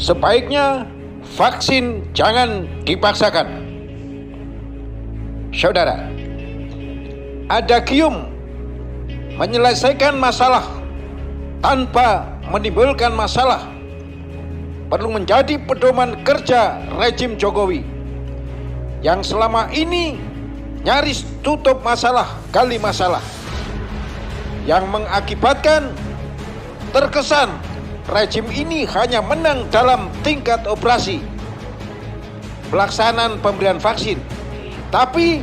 Sebaiknya vaksin jangan dipaksakan. Saudara, adagium menyelesaikan masalah tanpa menimbulkan masalah perlu menjadi pedoman kerja rejim Jokowi yang selama ini nyaris tutup masalah gali masalah, yang mengakibatkan terkesan rejim ini hanya menang dalam tingkat operasi pelaksanaan pemberian vaksin, tapi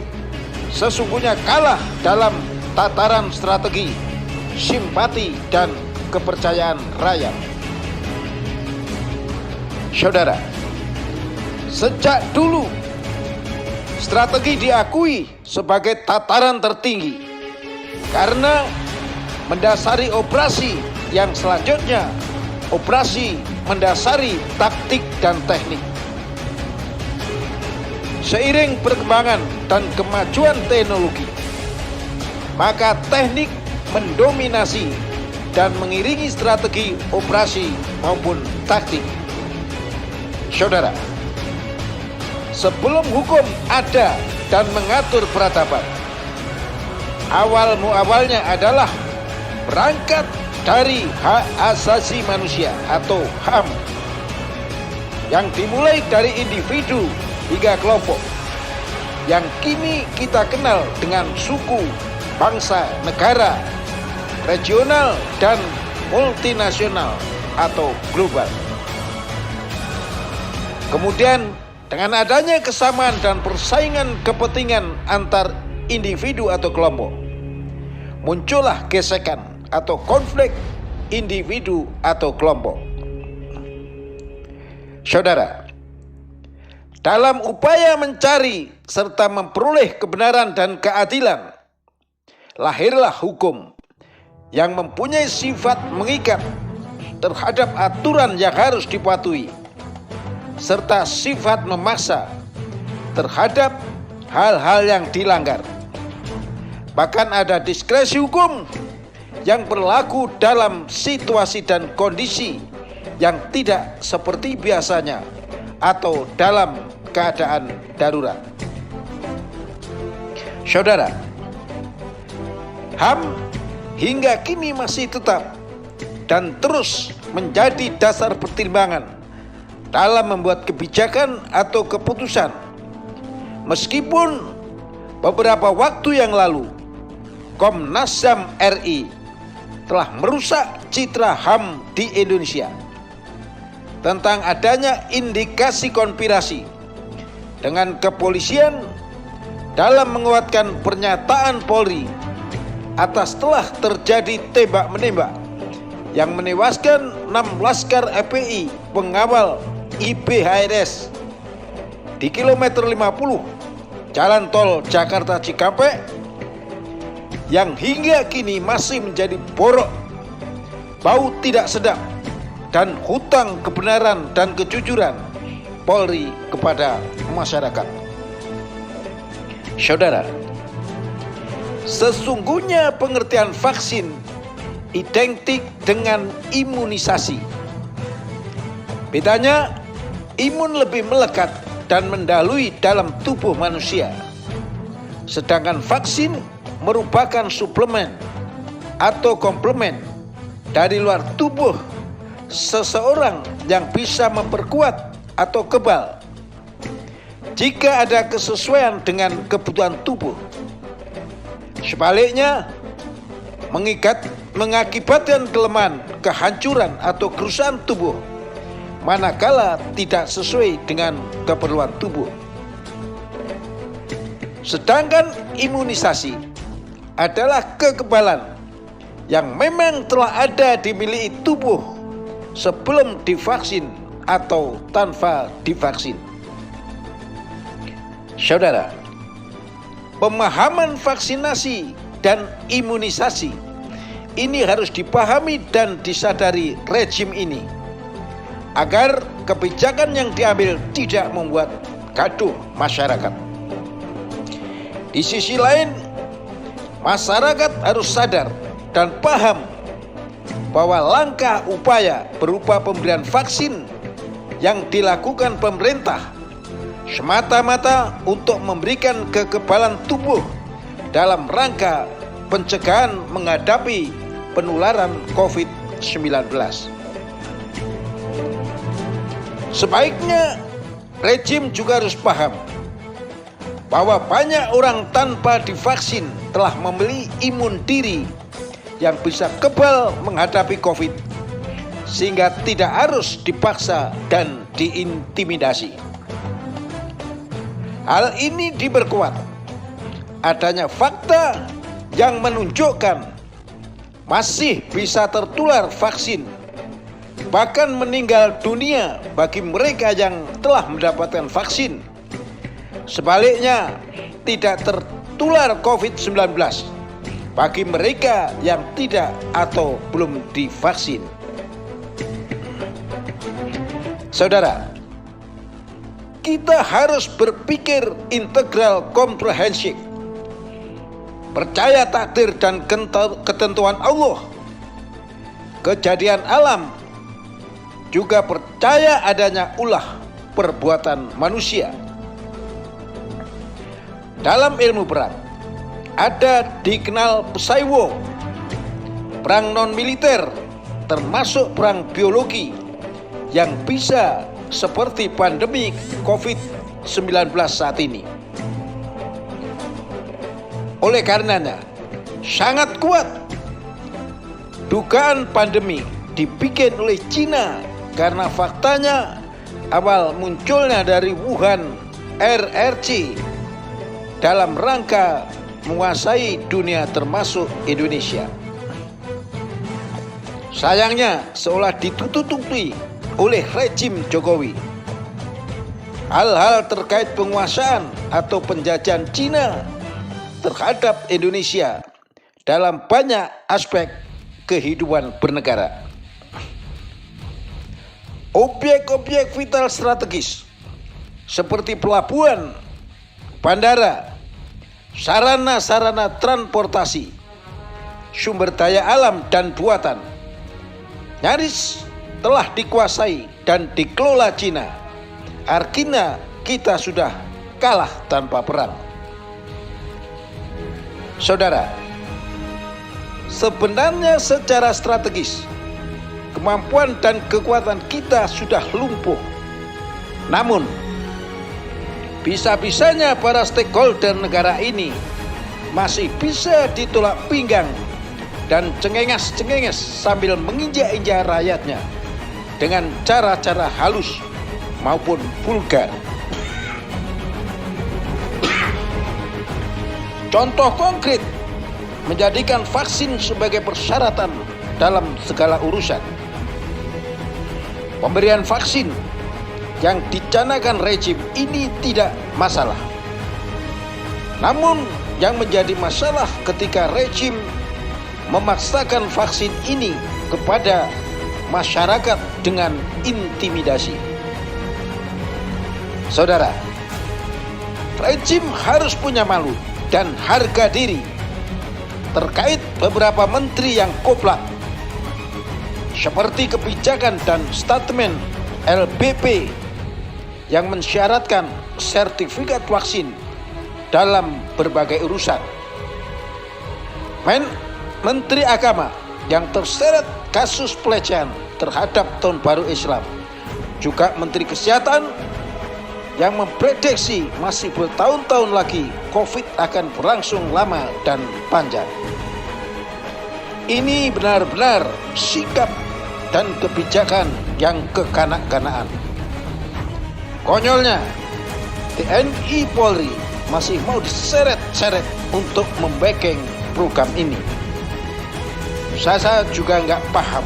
sesungguhnya kalah dalam tataran strategi, simpati, dan kepercayaan rakyat. Saudara, sejak dulu strategi diakui sebagai tataran tertinggi karena mendasari operasi yang selanjutnya operasi mendasari taktik dan teknik. Seiring perkembangan dan kemajuan teknologi, maka teknik mendominasi dan mengiringi strategi operasi maupun taktik. Saudara, sebelum hukum ada dan mengatur peradaban, awalnya adalah berangkat dari hak asasi manusia atau HAM yang dimulai dari individu hingga kelompok yang kini kita kenal dengan suku, bangsa, negara, regional, dan multinasional atau global. Kemudian dengan adanya kesamaan dan persaingan kepentingan antar individu atau kelompok, muncullah gesekan atau konflik individu atau kelompok. Saudara, dalam upaya mencari serta memperoleh kebenaran dan keadilan, lahirlah hukum yang mempunyai sifat mengikat terhadap aturan yang harus dipatuhi, serta sifat memaksa terhadap hal-hal yang dilanggar. Bahkan ada diskresi hukum yang berlaku dalam situasi dan kondisi yang tidak seperti biasanya atau dalam keadaan darurat. Saudara, HAM hingga kini masih tetap dan terus menjadi dasar pertimbangan dalam membuat kebijakan atau keputusan. Meskipun beberapa waktu yang lalu Komnas HAM RI telah merusak citra HAM di Indonesia tentang adanya indikasi konspirasi dengan kepolisian dalam menguatkan pernyataan Polri atas telah terjadi tembak-menembak yang menewaskan 6 laskar FPI pengawal IPHRS di kilometer 50 Jalan Tol Jakarta Cikampek, yang hingga kini masih menjadi borok, bau tidak sedap, dan hutang kebenaran dan kejujuran Polri kepada masyarakat. Saudara, sesungguhnya pengertian vaksin identik dengan imunisasi. Bedanya, imun lebih melekat dan mendalui dalam tubuh manusia, sedangkan vaksin merupakan suplemen atau komplemen dari luar tubuh seseorang yang bisa memperkuat atau kebal jika ada kesesuaian dengan kebutuhan tubuh. Sebaliknya, mengakibatkan kelemahan, kehancuran, atau kerusakan tubuh manakala tidak sesuai dengan keperluan tubuh. Sedangkan imunisasi adalah kekebalan yang memang telah ada dimiliki tubuh sebelum divaksin atau tanpa divaksin. Saudara, pemahaman vaksinasi dan imunisasi ini harus dipahami dan disadari rejim ini agar kebijakan yang diambil tidak membuat gaduh masyarakat. Di sisi lain, masyarakat harus sadar dan paham bahwa langkah upaya berupa pemberian vaksin yang dilakukan pemerintah semata-mata untuk memberikan kekebalan tubuh dalam rangka pencegahan menghadapi penularan COVID-19. Sebaiknya rejim juga harus paham bahwa banyak orang tanpa divaksin telah memiliki imun diri yang bisa kebal menghadapi COVID, sehingga tidak harus dipaksa dan diintimidasi. Hal ini diperkuat adanya fakta yang menunjukkan masih bisa tertular vaksin, bahkan meninggal dunia bagi mereka yang telah mendapatkan vaksin. Sebaliknya, tidak tertular COVID-19 bagi mereka yang tidak atau belum divaksin. Saudara, kita harus berpikir integral komprehensif, percaya takdir dan ketentuan Allah, kejadian alam, juga percaya adanya ulah perbuatan manusia. Dalam ilmu perang, ada dikenal Psy-War, perang non-militer, termasuk perang biologi, yang bisa seperti pandemi COVID-19 saat ini. Oleh karenanya, sangat kuat dugaan pandemi dibikin oleh Cina karena faktanya awal munculnya dari Wuhan RRC dalam rangka menguasai dunia termasuk Indonesia. Sayangnya seolah ditutup-tutupi oleh rejim Jokowi hal-hal terkait penguasaan atau penjajahan Cina terhadap Indonesia dalam banyak aspek kehidupan bernegara. Objek-objek vital strategis seperti pelabuhan, bandara, sarana-sarana transportasi, sumber daya alam dan buatan nyaris telah dikuasai dan dikelola Cina. Artinya kita sudah kalah tanpa perang. Saudara, sebenarnya secara strategis kemampuan dan kekuatan kita sudah lumpuh. Namun bisa-bisanya para stakeholder negara ini masih bisa ditolak pinggang dan cengenges-cengenges sambil menginjak-injak rakyatnya dengan cara-cara halus maupun vulgar. Contoh konkret menjadikan vaksin sebagai persyaratan dalam segala urusan. Pemberian vaksin yang dicanangkan rejim ini tidak masalah. Namun yang menjadi masalah ketika rejim memaksakan vaksin ini kepada masyarakat dengan intimidasi. Saudara, rejim harus punya malu dan harga diri terkait beberapa menteri yang koplak, seperti kebijakan dan statement LBP yang mensyaratkan sertifikat vaksin dalam berbagai urusan. Menteri Agama yang terseret kasus pelecehan terhadap Tahun Baru Islam, juga Menteri Kesehatan yang memprediksi masih bertahun-tahun lagi COVID akan berlangsung lama dan panjang. Ini benar-benar sikap dan kebijakan yang kekanak-kanaan. Konyolnya, TNI Polri masih mau diseret-seret untuk membacking program ini. Saya juga nggak paham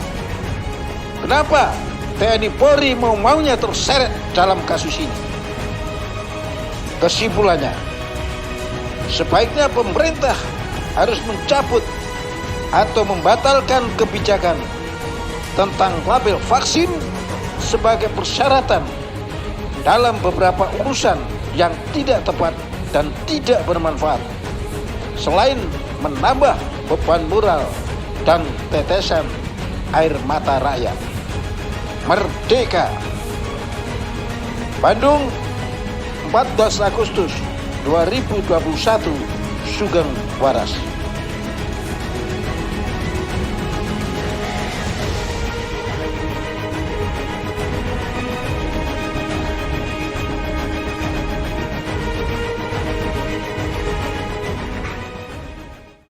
kenapa TNI Polri maunya terseret dalam kasus ini. Kesimpulannya, sebaiknya pemerintah harus mencabut atau membatalkan kebijakan tentang label vaksin sebagai persyaratan dalam beberapa urusan yang tidak tepat dan tidak bermanfaat, selain menambah beban moral dan tetesan air mata rakyat. Merdeka! Bandung, 14 Agustus 2021, Sugeng Waras.